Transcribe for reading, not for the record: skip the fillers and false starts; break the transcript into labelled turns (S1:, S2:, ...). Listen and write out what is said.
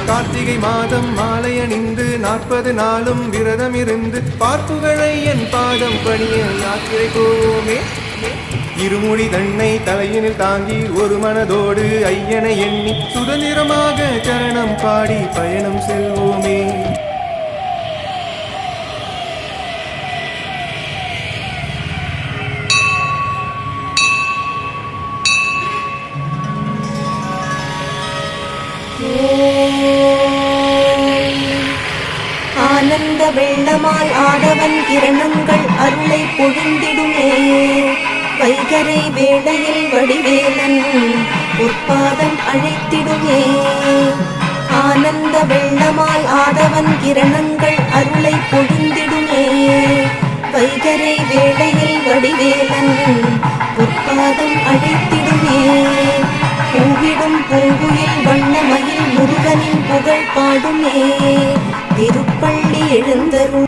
S1: கார்த்திகை மாதம் மாலை அணிந்து 40 நாளும் விரதம் இருந்து பார்ப்புகளை என் பாதம் பணிய யாத்திரை போவோமே. இருமுடி தன்னை தலையினில் தாங்கி ஒரு மனதோடு ஐயனை எண்ணி சுதந்திரமாக சரணம் பாடி பயணம் செல்வோமே.
S2: ஆனந்த வெள்ளமால் ஆடவன் கிரணங்கள் அருளை பொழிந்திடுமே. வைகரை வேளையில் வடிவேலன் உற்பாதம் அழைத்திடுமே. ஆனந்த வெள்ளமால் ஆடவன் கிரணங்கள் அருளை பொழிந்திடுமே. வைகரை வேளையில் வடிவேலன் உற்பாதம் அழைத்திடுமே. பூவிடும் பூங்குயில் வண்ணமயில் முருகனின் புகழ் பாடுமே. திருப்பள்ளி எழுந்தருள்